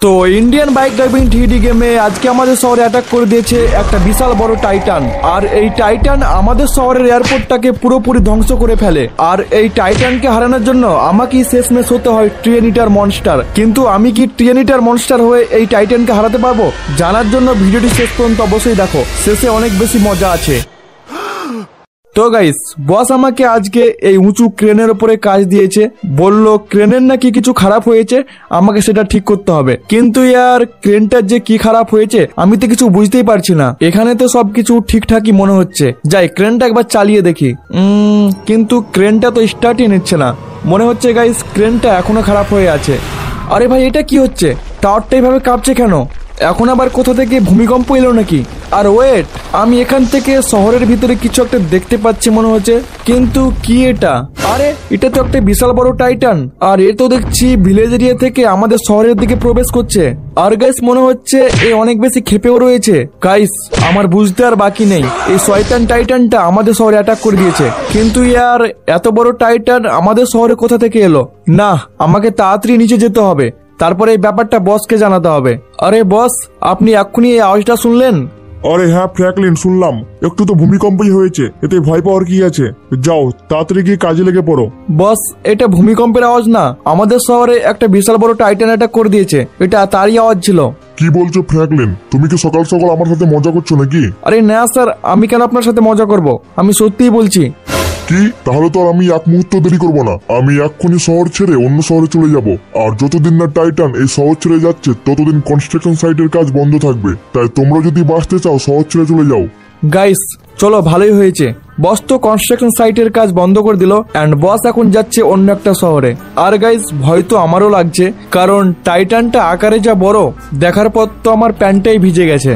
তো Indian bike driving 3D গেমে আজকে আমাদের শহরে অ্যাটাক করে দিয়েছে একটা বিশাল বড় টাইটান। আর এই টাইটান আমাদের শহরের এয়ারপোর্টটাকে পুরোপুরি ধ্বংস করে ফেলে। আর এই টাইটানকে হারানোর জন্য আমাকেই শেষমেশ হতে হয় ট্রিয়েনিটার মনস্টার। কিন্তু আমি কি ট্রিয়েনিটার মনস্টার হয়ে এই টাইটানকে হারাতে পারবো? জানার জন্য ভিডিওটি শেষ পর্যন্ত অবশ্যই দেখো, শেষে অনেক বেশি মজা আছে। তো গাইস, বস আমাকে আজকে এই উঁচু ক্রেনের উপরে কাজ দিয়েছে। বলল ক্রেনের নাকি কিছু খারাপ হয়েছে, আমাকে সেটা ঠিক করতে হবে। কিন্তু ইয়ার ক্রেনটার যে কি খারাপ হয়েছে আমি তো কিছু বুঝতেই পারছি না। এখানে তো সবকিছু ঠিকঠাকই মনে হচ্ছে। যাই ক্রেনটা একবার চালিয়ে দেখি। কিন্তু ক্রেনটা তো স্টার্টই নিচ্ছে না। মনে হচ্ছে গাইস ক্রেনটা এখনো খারাপ হয়ে আছে। আরে ভাই, এটা কি হচ্ছে? টাওয়ারটা এইভাবে কাঁপছে কেন? এখন আবার কোথা থেকে ভূমিকম্প এলো নাকি? আর ওয়েট, আমি এখান থেকে শহরের ভিতরে কিছু একটা দেখতে পাচ্ছি মনে হচ্ছে। কিন্তু কি এটা? আরে এটা তো একটা বিশাল বড় টাইটান। আর এ তো দেখছি ভিলেজ এরিয়া থেকে আমাদের শহরের দিকে প্রবেশ করছে। আর গাইস মনে হচ্ছে এ অনেক বেশি ক্ষেপেও রয়েছে। গাইস আমার বুঝতে আর বাকি নেই, এই শয়তান টাইটানটা আমাদের শহরে অ্যাটাক করে দিয়েছে। কিন্তু ইয়ার এত বড় টাইটান আমাদের শহরে কোথা থেকে এলো? না, আমাকে তাড়াতাড়ি নিচে যেতে হবে, তারপরে এই ব্যাপারটা বসকে জানাতে হবে। আরে বস, আপনি এক্ষুনি এই আওয়াজটা শুনলেন? আরে হ্যাঁ ফ্র্যাঙ্কলিন, শুনলাম। একটু তো ভূমিকম্পই হয়েছে, এতে ভয় পাওয়ার কি আছে? যাও তাড়াতাড়ি গিয়ে কাজে লেগে পড়ো। বস, এটা ভূমিকম্পের আওয়াজ না, আমাদের শহরে একটা বিশাল বড় টাইটান অ্যাটাক করে দিয়েছে। এটা তারই আওয়াজ ছিল। কি বলছো ফ্র্যাঙ্কলিন? তুমি কি সকাল সকাল আমার সাথে মজা করছো নাকি? আরে না স্যার, আমি কেন আপনার সাথে মজা করব? আমি সত্যিই বলছি। কি? তাহলে তো আর আমি এক মুহূর্ত দেরি করবো না। আমি এক্ষুনি শহর ছেড়ে অন্য শহরে চলে যাব। আর যতদিন না টাইটান এই শহর ছেড়ে যাচ্ছে ততদিন কনস্ট্রাকশন সাইটের কাজ বন্ধ থাকবে। তাই তোমরা যদি বাঁচতে চাও শহর ছেড়ে চলে যাও। গাইস চলো, ভালোই হয়েছে। বস তো কনস্ট্রাকশন সাইটের কাজ বন্ধ করে দিল এন্ড বস এখন যাচ্ছে অন্য একটা শহরে। আর গাইস ভয় তো আমারও লাগছে, কারণ টাইটানটা আকারে যা বড়, দেখার পর তো আমার প্যান্টটাই ভিজে গেছে।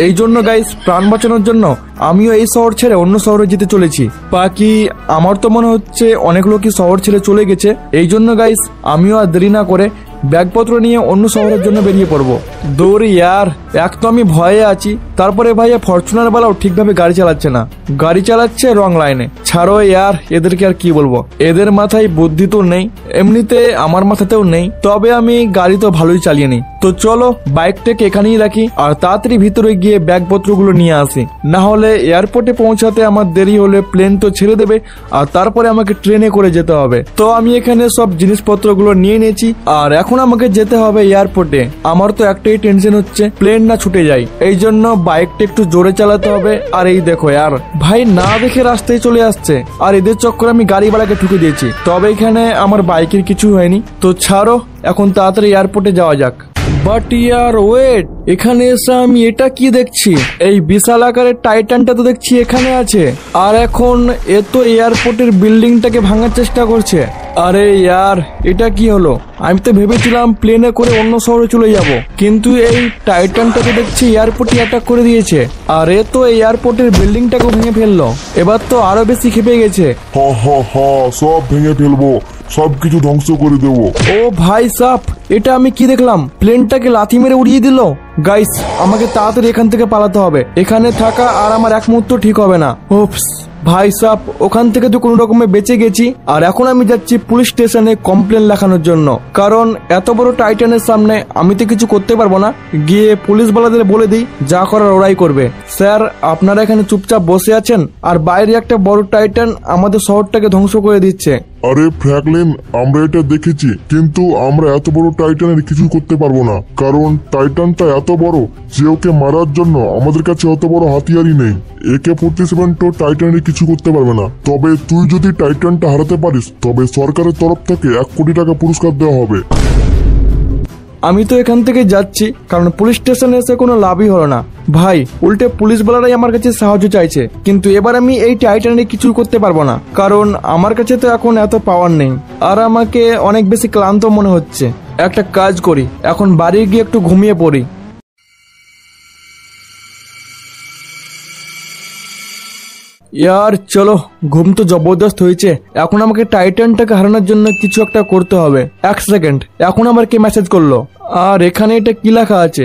এই জন্য গাইস প্রাণ বাঁচানোর জন্য আমিও এই শহর ছেড়ে অন্য শহরে যেতে চলেছি। বাকি আমার তো মনে হচ্ছে অনেক লোকই শহর ছেড়ে চলে গেছে। এই জন্য গাইস আমিও আর দেরি না করে ব্যাগপত্র নিয়ে অন্য শহরের জন্য বেরিয়ে পড়বো। দৌড়ি ইয়ার, এক তো আমি ভয়ে আছি, তারপরে ভাইয়া ফরচুনার বেলাও ঠিকভাবে গাড়ি চালাচ্ছে না, গাড়ি চালাচ্ছে রং লাইনে। ছাড়ো ইয়ার, এদেরকে আর কি বলবো, এদের মাথায় বুদ্ধি তো নেই, এমনিতে আমার মাথাতেও নেই। তবে আমি গাড়ি তো ভালোই চালিয়ে নিই। তো চলো বাইকটাকে এখানেই রাখি আর তাড়াতাড়ি ভিতরে গিয়ে ব্যাগপত্রগুলো নিয়ে আসি, না হলে এয়ারপোর্টে পৌঁছাতে আমার দেরি হলে প্লেন তো ছেড়ে দেবে আর তারপরে আমাকে ট্রেনে করে যেতে হবে। তো আমি এখানে সব জিনিসপত্রগুলো নিয়ে নিয়েছি আর এখন আমাকে যেতে হবে এয়ারপোর্টে। আমার তো একটাই টেনশন হচ্ছে প্লেন না ছুটে যায়, এই জন্য বাইকটা একটু জোরে চালাতে হবে। আর এই দেখো ইয়ার, ভাই না দেখে রাস্তায় চলে আসছে আর এদের চক্করে আমি গাড়ি ভাড়াকে ঠুকে দিয়েছি। তবে এখানে আমার বাইকের কিছু হয়নি। তো ছাড়ো, এখন তাড়াতাড়ি এয়ারপোর্টে যাওয়া যাক। বাট ইয়ার ওয়েট, এখানে এসে আমি এটা কি দেখছি? এই বিশাল আকারের টাইটানটা তো দেখছি এখানে আছে, আর এখন এ তো এয়ারপোর্টের বিল্ডিংটাকে ভাঙার চেষ্টা করছে। আরে ইয়ার, এটা কি হলো? আমি তো ভেবেছিলাম প্লেনে করে অন্য শহরে চলে যাব, কিন্তু এই টাইটানটাকে দেখছি এয়ারপোর্টে অ্যাটাক করে দিয়েছে। আর এ তো এয়ারপোর্টের বিল্ডিংটাকে ভেঙে ফেললো। এবার তো আরো বেশি ক্ষেপে গেছে। সব ভেঙে ফেলবো, সবকিছু ধ্বংস করে দেবো। ও ভাই সাপ, এটা আমি কি দেখলাম? প্লেনটাকে লাথি মেরে উড়িয়ে দিল। গাইস আমাকে তাড়াতাড়ি এখান থেকে পালাতে হবে, এখানে থাকা আর আমার এক মুহূর্ত ঠিক হবে না। ওপস ভাই সাপ, ওখান থেকে তো কোনো রকমে বেঁচে গেছি। আর এখন আমি যাচ্ছি পুলিশ স্টেশনে কমপ্লেন লেখানোর জন্য, কারণ এত বড় টাইটানের সামনে আমি তো কিছু করতে পারবো না। গিয়ে পুলিশ বালাদের বলে দিই যা করার ওরাই করবে। স্যার আপনারা এখানে চুপচাপ বসে আছেন আর বাইরে একটা বড় টাইটান আমাদের শহরটাকে ধ্বংস করে দিচ্ছে। আরে ফ্র্যাঙ্কলিন, আমরা এটা দেখেছি, কিন্তু আমরা এত বড় টাইটানের কিছু করতে পারবো না, কারণ টাইটানটা এত বড় যে ওকে মারার জন্য আমাদের কাছে অত বড় হাতিয়ারই নেই। AK-47 তো টাইটানের কিছু করতে পারবে না। তবে তুই যদি টাইটানটা হারাতে পারিস তবে সরকারের তরফ থেকে 1 কোটি টাকা পুরস্কার দেওয়া হবে। আমি তো এখান থেকে যাচ্ছি, কারণ পুলিশ স্টেশনে এসে কোনো লাভই হলো না। ভাই উল্টে পুলিশ বলারাই আমার কাছে সাহায্য চাইছে, কিন্তু এবার আমি এই টাইটানে কিছু করতে পারবো না, কারণ আমার কাছে তো এখন এত পাওয়ার নেই আর আমাকে অনেক বেশি ক্লান্ত মনে হচ্ছে। একটা কাজ করি, এখন বাড়ি গিয়ে একটু ঘুমিয়ে পড়ি। ইয়ার চলো, ঘুম তো জবরদস্ত হয়েছে। এখন আমাকে টাইটানটাকে হারানোর জন্য কিছু একটা করতে হবে। 1 সেকেন্ড, এখন আবার কে মেসেজ করলো? আর এখানে এটা কি লেখা আছে?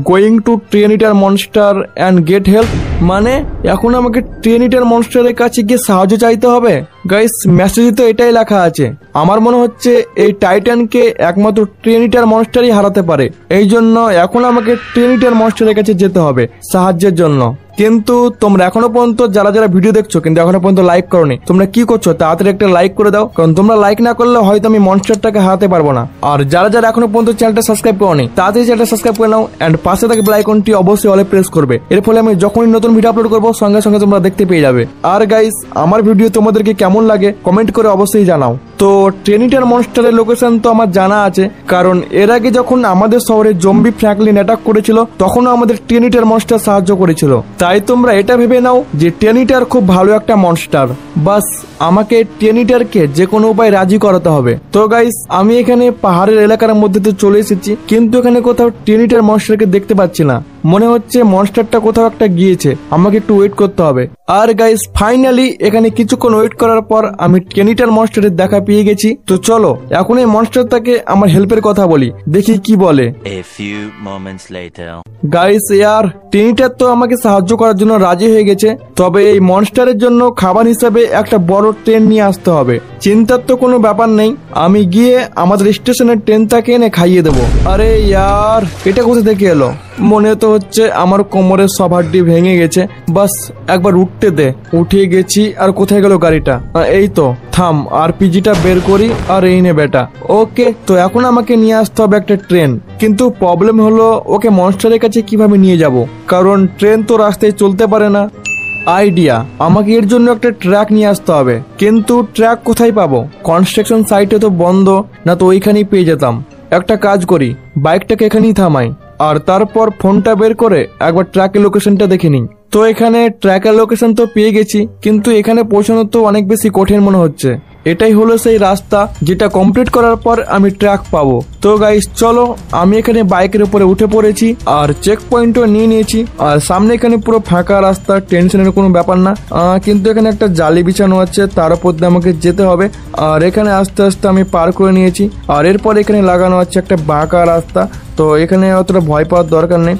Going to Trenitar monster and get help. মানে এখন আমাকে ট্রিয়েনিটার মনস্টারের কাছে গিয়ে সাহায্য চাইতে হবে? গাইস মেসেজে তো এটাই লেখা আছে। আমার মনে হচ্ছে এই টাইটানকে একমাত্র ট্রেনিটার মনস্টারই হারাতে পারে। এই জন্য এখন আমাকে ট্রেনিটার মনস্টারের কাছে যেতে হবে সাহায্যের জন্য। কিন্তু তোমরা এখনো পর্যন্ত যারা যারা ভিডিও দেখছো কিন্তু এখনো পর্যন্ত লাইক করোনি, তোমরা কি করছো? তাড়াতাড়ি একটা লাইক করে দাও, কারণ তোমরা লাইক না করলে হয়তো আমি মনস্টারটাকে হারাতে পারবো না। আর যারা যারা এখনো পর্যন্ত চ্যানেলটা সাবস্ক্রাইব করোনি তাড়াতাড়ি চ্যানেলটা সাবস্ক্রাইব করে নাও এন্ড পাশে থাকা বেল আইকনটি অবশ্যই অলে প্রেস করবে। এর ফলে আমি যখনই নতুন ভিডিও আপলোড করবো সঙ্গে সঙ্গে তোমরা দেখতে পেয়ে যাবে। আর গাইস আমার ভিডিও তোমাদেরকে কেমন লাগে কমেন্ট করে অবশ্যই জানাও। তো ট্রেনিটার মনস্টারের লোকেশন তো আমার জানা আছে, কারণ এর আগে যখন আমাদের শহরে জম্বি ফ্র্যাঙ্কলিন অ্যাটাক করেছিল তখনও আমাদের ট্রেনিটার মনস্টার সাহায্য করেছিল। তাই তোমরা এটা ভেবে নাও যে ট্রেনিটার খুব ভালো একটা মনস্টার। বাস আমাকে ট্রেনিটারকে যে কোনো উপায় রাজি করাতে হবে। তো গাইস আমি এখানে পাহাড়ের এলাকার মধ্যে তো চলে এসেছি, কিন্তু এখানে কোথাও ট্রেনিটার মনস্টারকে দেখতে পাচ্ছি না। মনে হচ্ছে মনস্টারটা কোথাও একটা গিয়েছে, আমাকে একটু ওয়েট করতে হবে। আর গাইস ফাইনালি এখানে কিছুক্ষণ ওয়েট করার পর আমি ট্রেনিটার মনস্টারের দেখা পেয়ে গেছি। তো চলো এখন এই মনস্টারটাকে আমার হেল্পের কথা বলি, দেখি কি বলে। A few moments later. Guys ইয়ার ট্রেনিটার তো আমাকে সাহায্য করার জন্য রাজি হয়ে গেছে, তবে এই মনস্টারের জন্য খাবার হিসাবে একটা বড় ট্রেন নিয়ে আসতে হবে। চিন্তার তো কোনো ব্যাপার নেই, আমি গিয়ে আমাদের স্টেশনের ট্রেনটাকে এনে খাইয়ে দেবো। আরে ইয়ার এটা কোথা থেকে এলো? মনে তো হচ্ছে আমার কোমরের সব হাড্ডি ভেঙে গেছে। বাস একবার উঠতে দে। উঠে গেছি, আর কোথায় গেল গাড়িটা? এই তো, থাম আরপিজিটা বের করি। আর এই নে বেটা। ওকে, তো এখন আমাকে নিয়ে আসতে হবে একটা ট্রেন। কিন্তু প্রবলেম হলো ওকে মনস্টারের কাছে কিভাবে নিয়ে যাব, কারণ ট্রেন তো রাস্তায় চলতে পারে না। আইডিয়া, আমাকে এর জন্য একটা ট্র্যাক নিয়ে আসতে হবে। কিন্তু ট্র্যাক কোথায় পাবো? কনস্ট্রাকশন সাইটে তো বন্ধ, না তো ওইখানেই পেয়ে যেতাম। একটা কাজ করি, বাইকটাকে এখানেই থামাই আর তারপর ফোনটা বের করে একবার ট্র্যাকের লোকেশনটা দেখে নিই। তো এখানে ট্র্যাকের লোকেশন তো পেয়ে গেছি, কিন্তু এখানে পৌঁছানো তো অনেক বেশি কঠিন মনে হচ্ছে। এটাই হলো সেই রাস্তা যেটা কমপ্লিট করার পর আমি ট্র্যাক পাবো। তো গাইস চলো, আমি এখানে বাইকের উপরে উঠে পড়েছি আর চেক পয়েন্টও নিয়ে নিয়েছি। আর সামনে এখানে পুরো ফাঁকা রাস্তা, টেনশনের কোনো ব্যাপার না। কিন্তু এখানে একটা জালি বিছানো আছে, তার উপর দিয়ে আমাকে যেতে হবে। আর এখানে আস্তে আস্তে আমি পার করে নিয়েছি। আর এরপর এখানে লাগানো আছে একটা বাঁকা রাস্তা, তো এখানে অতটা ভয় পাওয়ার দরকার নেই।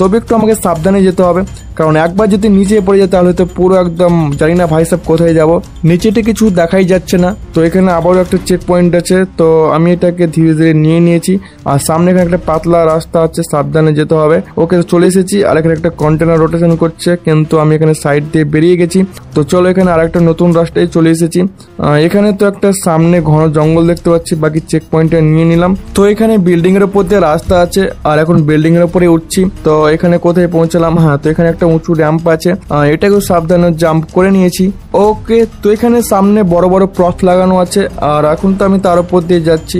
তবে একটু আমাকে সাবধানে যেতে হবে, কারণ একবার যদি নিচে পড়ে যায় তাহলে তো পুরো একদম জানি না ভাই সাহেব কোথায় যাব। নিচেতে কিছু দেখাই যাচ্ছে না। তো এখানে আবারও একটা চেক পয়েন্ট আছে, তো আমি এটাকে ধীরে ধীরে নিয়ে নিয়েছি। আর সামনে এখানে একটা পাতলা রাস্তা আছে, সাবধানে যেতে হবে। ওকে চলে এসেছি। আর এখানে একটা কন্টেনার রোটেশন করছে, কিন্তু আমি এখানে সাইড দিয়ে বেরিয়ে গেছি। তো চলো এখানে আরেকটা নতুন রাস্তায় চলে এসেছি। এখানে তো একটা সামনে ঘন জঙ্গল দেখতে পাচ্ছি, বাকি চেক পয়েন্টটা নিয়ে নিলাম। তো এখানে বিল্ডিং এর উপর দিয়ে রাস্তা আছে, আর এখন বিল্ডিং এর উপরে উঠছি। তো এখানে কোথায় পৌঁছালাম? হ্যাঁ, তো এখানে একটা উঁচু র্যাম্প আছে, এটাকেও সাবধানে জাম্প করে নিয়েছি। ওকে, তো এখানে সামনে বড় বড় প্রথ লাগানো আছে, আর এখন তো আমি তার উপর দিয়ে যাচ্ছি।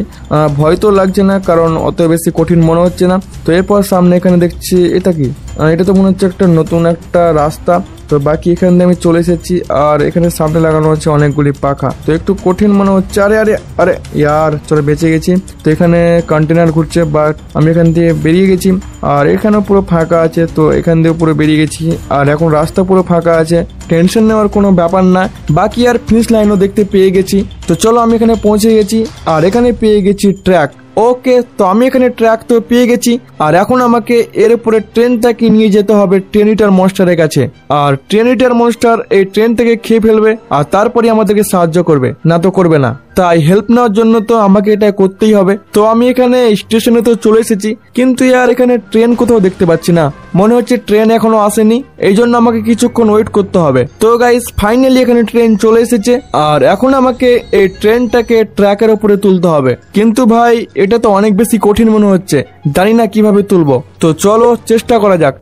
ভয় তো লাগছে না, কারণ অত বেশি কঠিন মনে হচ্ছে না। তো এরপর সামনে এখানে দেখছি এটা কি? এটা তো মনে হচ্ছে একটা নতুন একটা রাস্তা। তো বাকি এখান দিয়ে আমি চলে এসেছি। আর এখানে সামনে লাগানো হচ্ছে অনেকগুলি পাখা, তো একটু কঠিন মনে হচ্ছে। আরে আরে আরে ইয়ার, চলে বেঁচে গেছি। তো এখানে কন্টেনার ঘুরছে, বাট আমি এখান দিয়ে বেরিয়ে গেছি। আর এখানেও পুরো ফাঁকা আছে, তো এখান দিয়ে পুরো বেরিয়ে গেছি। আর এখন রাস্তা পুরো ফাঁকা আছে, টেনশন নেওয়ার কোনো ব্যাপার না। বাকি আর ফিনিশ লাইনও দেখতে পেয়ে গেছি। তো চলো আমি এখানে পৌঁছে গেছি, আর এখানে পেয়ে গেছি ট্র্যাক। ওকে, তো আমি এখানে ট্র্যাক তো পেয়ে গেছি। আর এখন আমাকে এর উপরে ট্রেনটাকে নিয়ে যেতে হবে ট্রেনিটার মনস্টারের কাছে। আর ট্রেনিটার মনস্টার এই ট্রেন থেকে খেয়ে ফেলবে, আর তারপরে আমাদেরকে সাহায্য করবে, না তো করবে না। তাই হেল্প নেওয়ার জন্য তো আমাকে এটা করতেই হবে। তো আমি এখানে স্টেশনে তো চলে এসেছি, কিন্তু ইয়ার এখানে ট্রেন কোথাও দেখতে পাচ্ছি না। মনে হচ্ছে ট্রেন এখনো আসেনি, এই জন্য আমাকে কিছুক্ষণ ওয়েট করতে হবে। তো গাইস ফাইনালি এখানে ট্রেন চলে এসেছে, আর এখন আমাকে এই ট্রেনটাকে ট্র্যাকের উপরে তুলতে হবে। কিন্তু ভাই এটা তো অনেক বেশি কঠিন মনে হচ্ছে, জানি না কিভাবে তুলবো। তো চলো চেষ্টা করা যাক।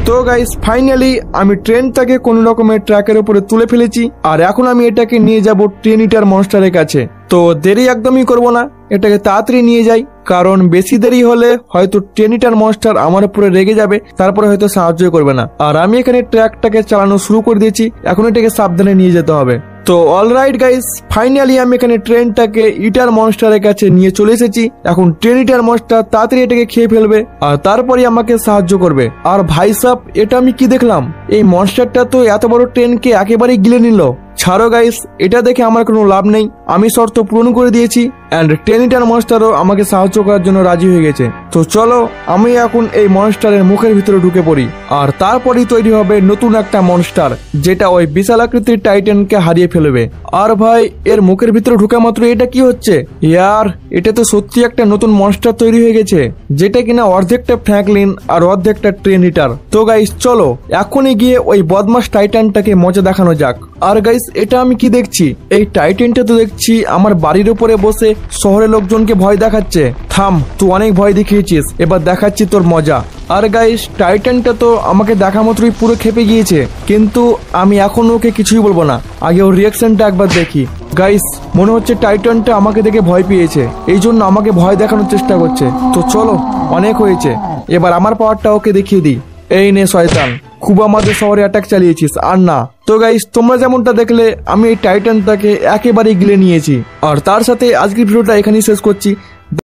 তো গাইস ফাইনালি আমি ট্রেনটাকে কোনো রকমের ট্র্যাকের উপরে তুলে ফেলেছি। আর এখন আমি এটাকে নিয়ে যাব ট্রেনিটার মনস্টারের কাছে। তো দেরি একদমই করব না, এটাকে তাড়াতাড়ি নিয়ে যাই, কারণ বেশি দেরি হলে হয়তো ট্রেনিটার মনস্টার আমার উপরে রেগে যাবে, তারপরে হয়তো সাহায্য করবে না। আর আমি এখানে ট্র্যাকটাকে চালানো শুরু করে দিয়েছি, এখন এটাকে সাবধানে নিয়ে যেতে হবে। তো অলরাইট গাইস, ফাইনালি আমি এখানে ট্রেনটাকে ইটার মনস্টারের কাছে নিয়ে চলে এসেছি। এখন ট্রেনিটার মনস্টার তাড়াতাড়ি এটাকে খেয়ে ফেলবে, আর তারপরে আমাকে সাহায্য করবে। আর ভাই সাব, এটা আমি কি দেখলাম? এই মনস্টারটা তো এত বড় ট্রেনকে একেবারেই গিলে নিল। ছাড়ো গাইস, এটা দেখে আমার কোনো লাভ নেই। আমি শর্ত পূরণ করে দিয়েছি অ্যান্ড টেনিটার মনস্টারও আমাকে সাহায্য করার জন্য রাজি হয়ে গেছে। তো চলো আমি এখন এই মনস্টারের মুখের ভিতরে ঢুকে পড়ি, আর তারপরই তৈরি হবে নতুন একটা মনস্টার যেটা ওই বিশাল আকৃতির টাইটানকে হারিয়ে ফেলবে। আর ভাই, এর মুখের ভিতরে ঢুকা মাত্র এটা কি হচ্ছে ইয়ার, এটা তো সত্যি একটা নতুন মনস্টার তৈরি হয়ে গেছে, যেটা কিনা অর্ধেকটা ফ্র্যাঙ্কলিন আর অর্ধেকটা ট্রেনিটার। তো গাইস চলো এখনই গিয়ে ওই বদমাস টাইটানটাকে মজা দেখানো যাক। আর গাইস, এটা আমি কি দেখছি? এই টাইটানটা তো দেখছি আমার বাড়ির উপরে বসে শহরের লোকজনকে ভয় দেখাচ্ছে। থাম, তুই অনেক ভয় দেখিয়েছিস, এবার দেখাচ্ছি তোর মজা। আর গাইস, টাইটানটা তো আমাকে দেখা মাত্রই পুরো খেপে গিয়েছে, কিন্তু আমি এখন ওকে কিছুই বলবো না, আগে ওর রিয়াকশনটা একবার দেখি। গাইস, মনে হচ্ছে টাইটানটা আমাকে দেখে ভয় পেয়েছে, এই জন্য আমাকে ভয় দেখানোর চেষ্টা করছে। তো চলো, অনেক হয়েছে, এবার আমার পাওয়ারটা ওকে দেখিয়ে দিই। এই নে শয়তান, খুব আমাদের শহরে অ্যাটাক চালিয়েছিস আর না। তো গাইস, তোমরা যেমনটা দেখলে আমি এই টাইটানটাকে একেবারেই গিলে নিয়েছি। আর তার সাথে আজকের ভিডিওটা এখানেই শেষ করছি।